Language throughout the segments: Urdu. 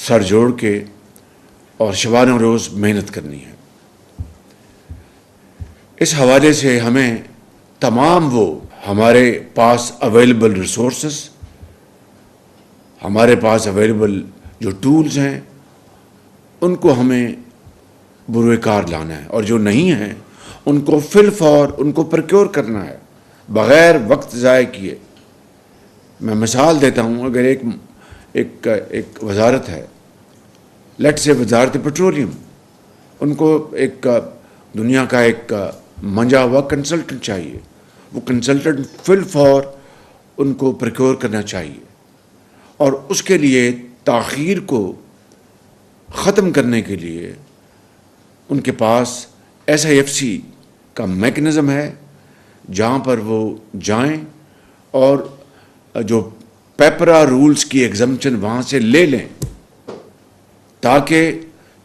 سر جوڑ کے اور شبانہ روز محنت کرنی ہے۔ اس حوالے سے ہمیں تمام وہ ہمارے پاس اویلیبل ریسورسز، ہمارے پاس اویلیبل جو ٹولز ہیں، ان کو ہمیں بروئے کار لانا ہے، اور جو نہیں ہیں ان کو فی الفور ان کو پروکیور کرنا ہے بغیر وقت ضائع کیے۔ میں مثال دیتا ہوں، اگر ایک وزارت ہے، لیٹ سے وزارت پیٹرولیم، ان کو ایک دنیا کا ایک منجا ہوا کنسلٹنٹ چاہیے، وہ کنسلٹنٹ فی الفور ان کو پروکیور کرنا چاہیے، اور اس کے لیے تاخیر کو ختم کرنے کے لیے ان کے پاس SIFC کا میکنزم ہے، جہاں پر وہ جائیں اور جو پیپرا رولز کی ایگزمپشن وہاں سے لے لیں، تاکہ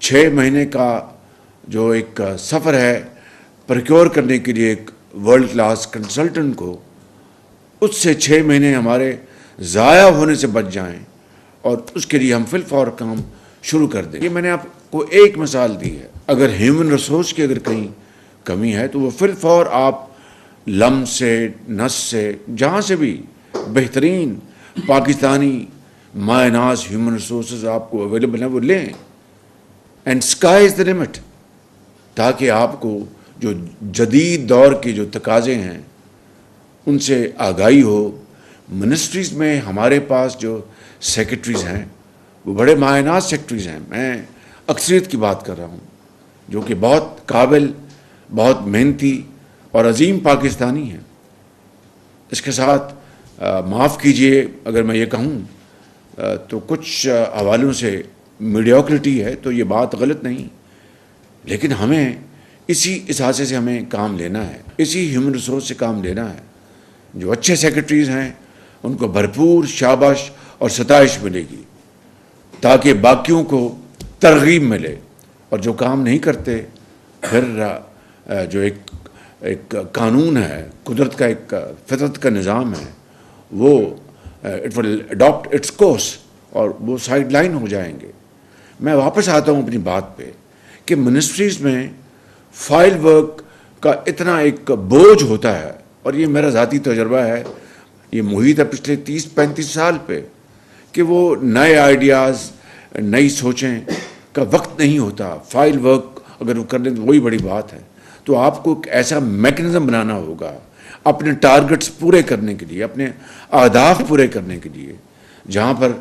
6 مہینے کا جو ایک سفر ہے پروکیور کرنے کے لیے ایک ورلڈ کلاس کنسلٹنٹ کو، اس سے 6 مہینے ہمارے ضائع ہونے سے بچ جائیں، اور اس کے لیے ہم فی الفور کام شروع کر دیں۔ یہ میں نے آپ کو ایک مثال دی ہے۔ اگر ہیومن ریسورس کی اگر کہیں کمی ہے تو وہ فی الفور آپ لم سے، نس سے، جہاں سے بھی بہترین پاکستانی مائع ناز ہیومن ریسورسز آپ کو اویلیبل ہیں وہ لیں، and sky is the limit, تاکہ آپ کو جو جدید دور کے جو تقاضے ہیں ان سے آگاہی ہو۔ منسٹریز میں ہمارے پاس جو سیکرٹریز ہیں وہ بڑے مائع ناز سیکرٹریز ہیں، میں اکثریت کی بات کر رہا ہوں، جو کہ بہت قابل، بہت محنتی اور عظیم پاکستانی ہیں۔ اس کے ساتھ معاف کیجئے اگر میں یہ کہوں تو کچھ حوالوں سے میڈیوکریٹی ہے، تو یہ بات غلط نہیں، لیکن ہمیں اسی احساسے سے ہمیں کام لینا ہے، اسی ہیومن ریسورس سے کام لینا ہے۔ جو اچھے سیکرٹریز ہیں ان کو بھرپور شاباش اور ستائش ملے گی، تاکہ باقیوں کو ترغیب ملے، اور جو کام نہیں کرتے پھر جو ایک قانون ہے، قدرت کا ایک فطرت کا نظام ہے، وہ it will adapt its course, اور وہ سائیڈ لائن ہو جائیں گے۔ میں واپس آتا ہوں اپنی بات پہ کہ منسٹریز میں فائل ورک کا اتنا ایک بوجھ ہوتا ہے، اور یہ میرا ذاتی تجربہ ہے، یہ محیط ہے پچھلے 30-35 سال پہ، کہ وہ نئے آئیڈیاز، نئی سوچیں کا وقت نہیں ہوتا۔ فائل ورک اگر وہ کر لیں تو وہی بڑی بات ہے۔ تو آپ کو ایک ایسا میکنزم بنانا ہوگا اپنے ٹارگٹس پورے کرنے کے لیے، اپنے اہداف پورے کرنے کے لیے، جہاں پر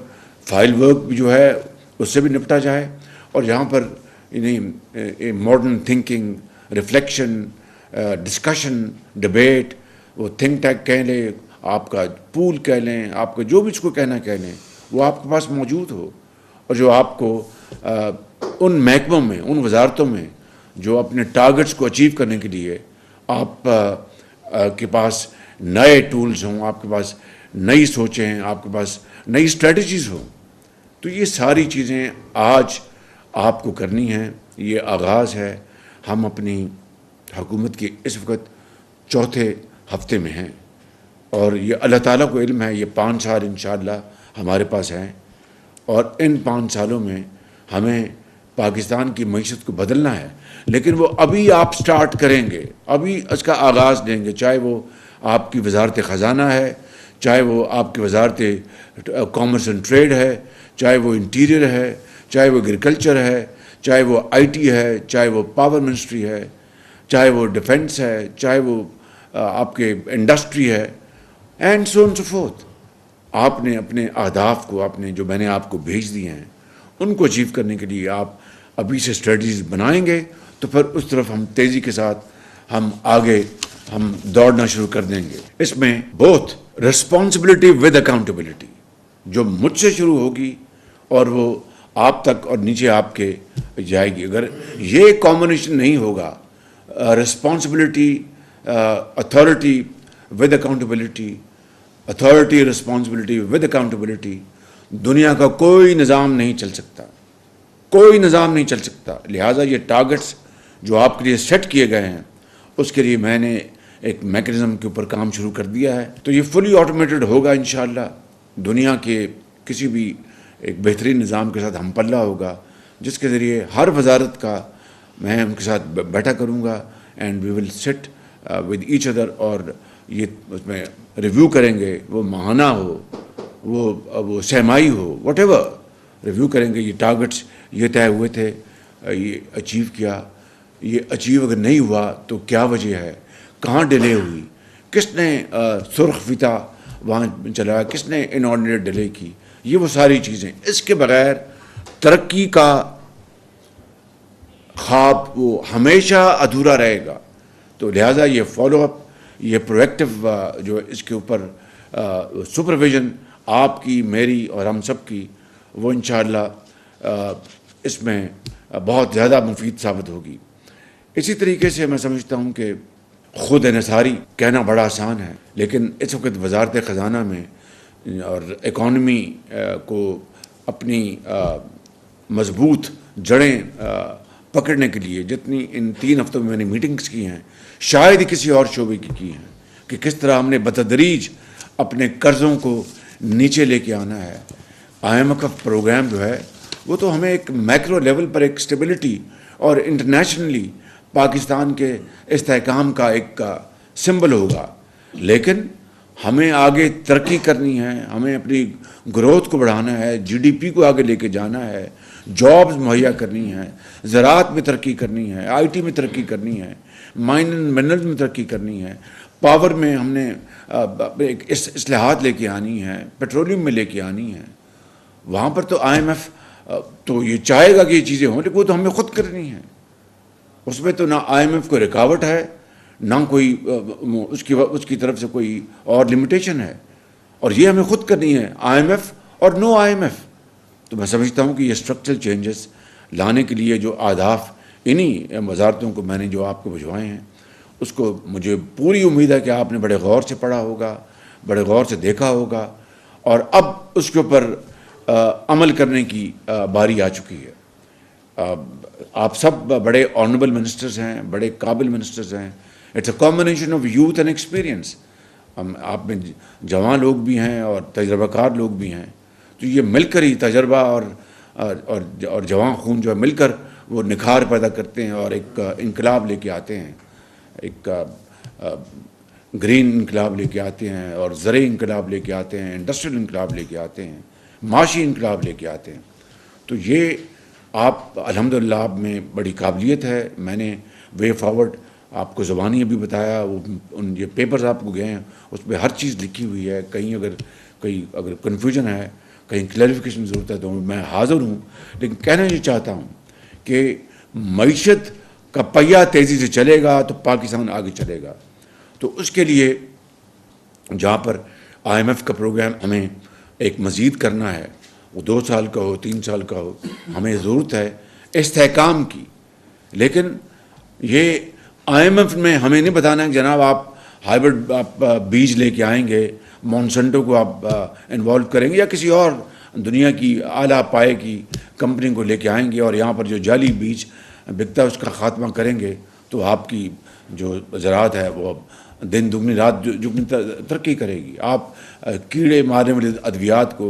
فائل ورک بھی جو ہے اس سے بھی نپٹا جائے، اور جہاں پر modern thinking, reflection, discussion, debate, وہ تھنک ٹینک کہہ لیں، آپ کا پول کہہ لیں، آپ کا جو بھی اس کو کہنا کہہ لیں، وہ آپ کے پاس موجود ہو، اور جو آپ کو ان محکموں میں، ان وزارتوں میں جو اپنے ٹارگٹس کو اچیو کرنے کے لیے آپ کے پاس نئے ٹولز ہوں، آپ کے پاس نئی سوچیں ہیں، آپ کے پاس نئی اسٹریٹجیز ہوں، تو یہ ساری چیزیں آج آپ کو کرنی ہیں۔ یہ آغاز ہے، ہم اپنی حکومت کی اس وقت 4تھے ہفتے میں ہیں، اور یہ اللہ تعالیٰ کو علم ہے، یہ 5 سال انشاءاللہ ہمارے پاس ہیں، اور ان 5 سالوں میں ہمیں پاکستان کی معیشت کو بدلنا ہے، لیکن وہ ابھی آپ سٹارٹ کریں گے، ابھی اس کا آغاز دیں گے، چاہے وہ آپ کی وزارت خزانہ ہے، چاہے وہ آپ کی وزارت کامرس اینڈ ٹریڈ ہے، چاہے وہ انٹیریئر ہے، چاہے وہ ایگریکلچر ہے، چاہے وہ IT ہے، چاہے وہ پاور منسٹری ہے، چاہے وہ ڈیفنس ہے، چاہے وہ آپ کے انڈسٹری ہے، and so and so forth. آپ نے اپنے اہداف کو، جو میں نے آپ کو بھیج دیے ہیں، ان کو اچیو کرنے کے لیے آپ ابھی سے اسٹریٹجیز بنائیں گے، تو پھر اس طرف ہم تیزی کے ساتھ ہم آگے دوڑنا شروع کر دیں گے۔ اس میں بوتھ ریسپانسبلٹی ود اکاؤنٹیبلٹی جو مجھ سے شروع ہوگی اور وہ آپ تک اور نیچے آپ کے جائے گی، اگر یہ کامبینیشن نہیں ہوگا، responsibility authority with accountability, authority responsibility with accountability, دنیا کا کوئی نظام نہیں چل سکتا، کوئی نظام نہیں چل سکتا۔ لہٰذا یہ ٹارگٹس جو آپ کے لیے سیٹ کیے گئے ہیں، اس کے لیے میں نے ایک میکنزم کے اوپر کام شروع کر دیا ہے، تو یہ فلی آٹومیٹڈ ہوگا انشاءاللہ۔ دنیا کے کسی بھی ایک بہترین نظام کے ساتھ ہم پلہ ہوگا، جس کے ذریعے ہر وزارت کا میں ان کے ساتھ بیٹھا کروں گا، and we will sit with each other, اور یہ اس میں ریویو کریں گے، وہ ماہانہ ہو، وہ سہمائی ہو، واٹ ایور ریویو کریں گے. یہ ٹارگٹس یہ طے ہوئے تھے، یہ اچیو کیا، یہ اچیو اگر نہیں ہوا تو کیا وجہ ہے، کہاں ڈیلے ہوئی، کس نے سرخ فیتا وہاں چلایا، کس نے انآرڈینیٹ ڈیلے کی، یہ وہ ساری چیزیں. اس کے بغیر ترقی کا خواب وہ ہمیشہ ادھورا رہے گا. تو لہٰذا یہ فالو اپ، یہ پرویکٹیو جو اس کے اوپر سپرویژن آپ کی، میری اور ہم سب کی، وہ انشاءاللہ اس میں بہت زیادہ مفید ثابت ہوگی. اسی طریقے سے میں سمجھتا ہوں کہ خود انحصاری کہنا بڑا آسان ہے، لیکن اس وقت وزارت خزانہ میں اور اکانومی کو اپنی مضبوط جڑیں پکڑنے کے لیے جتنی ان 3 ہفتوں میں میں نے میٹنگز کی ہیں، شاید ہی کسی اور شعبے کی ہیں، کہ کس طرح ہم نے بتدریج اپنے قرضوں کو نیچے لے کے آنا ہے. IMF پروگرام جو ہے وہ تو ہمیں ایک میکرو لیول پر ایک اسٹیبلٹی اور انٹرنیشنلی پاکستان کے استحکام کا ایک سمبل ہوگا، لیکن ہمیں آگے ترقی کرنی ہے، ہمیں اپنی گروتھ کو بڑھانا ہے، GDP کو آگے لے کے جانا ہے، جابز مہیا کرنی ہے، زراعت میں ترقی کرنی ہے، IT میں ترقی کرنی ہے، مائن اینڈ منرل میں ترقی کرنی ہے، پاور میں ہم نے اصلاحات لے کے آنی ہے، پیٹرولیم میں لے کے آنی ہے. وہاں پر تو IMF تو یہ چاہے گا کہ یہ چیزیں ہوں، لیکن وہ تو ہمیں خود کرنی ہے. اس میں تو نہ IMF کو رکاوٹ ہے، نہ کوئی اس کی طرف سے کوئی اور لمیٹیشن ہے، اور یہ ہمیں خود کرنی ہے، IMF اور نو IMF. تو میں سمجھتا ہوں کہ یہ اسٹرکچرل چینجز لانے کے لیے جو اہداف انہی وزارتوں کو میں نے جو آپ کو بھجوائے ہیں، اس کو مجھے پوری امید ہے کہ آپ نے بڑے غور سے پڑھا ہوگا، بڑے غور سے دیکھا ہوگا، اور اب اس کے اوپر عمل کرنے کی باری آ چکی ہے. آپ سب بڑے آنریبل منسٹرز ہیں، بڑے قابل منسٹرز ہیں. It's a combination of youth and experience. آپ میں جوان لوگ بھی ہیں اور تجربہ کار لوگ بھی ہیں. تو یہ مل کر ہی تجربہ اور جوان خون جو ہے مل کر وہ نکھار پیدا کرتے ہیں اور ایک انقلاب لے کے آتے ہیں، ایک گرین انقلاب لے کے آتے ہیں، اور زرعی انقلاب لے کے آتے ہیں، انڈسٹریل انقلاب لے کے آتے ہیں، معاشی انقلاب لے کے آتے ہیں. تو یہ آپ الحمدللہ آپ میں بڑی قابلیت ہے. میں نے وے فارورڈ آپ کو زبانی ابھی بتایا، وہ یہ پیپرز آپ کو گئے ہیں، اس پہ ہر چیز لکھی ہوئی ہے. کہیں اگر کنفیوژن ہے، کہیں کلیریفیکیشن ضرورت ہے تو میں حاضر ہوں. لیکن کہنا یہ چاہتا ہوں کہ معیشت کا پہیہ تیزی سے چلے گا تو پاکستان آگے چلے گا. تو اس کے لیے جہاں پر IMF کا پروگرام ہمیں ایک مزید کرنا ہے، وہ 2 سال کا ہو، 3 سال کا ہو، ہمیں ضرورت ہے استحکام کی. لیکن یہ IMF میں ہمیں نہیں بتانا ہے جناب آپ ہائیبرڈ آپ بیج لے کے آئیں گے، مونسنٹو کو آپ انوالو کریں گے، یا کسی اور دنیا کی اعلیٰ پائے کی کمپنی کو لے کے آئیں گے، اور یہاں پر جو جعلی بیج بکتا ہے اس کا خاتمہ کریں گے، تو آپ کی جو زراعت ہے وہ دن دگنی رات دگنی ترقی کرے گی. آپ کیڑے مارنے والے ادویات کو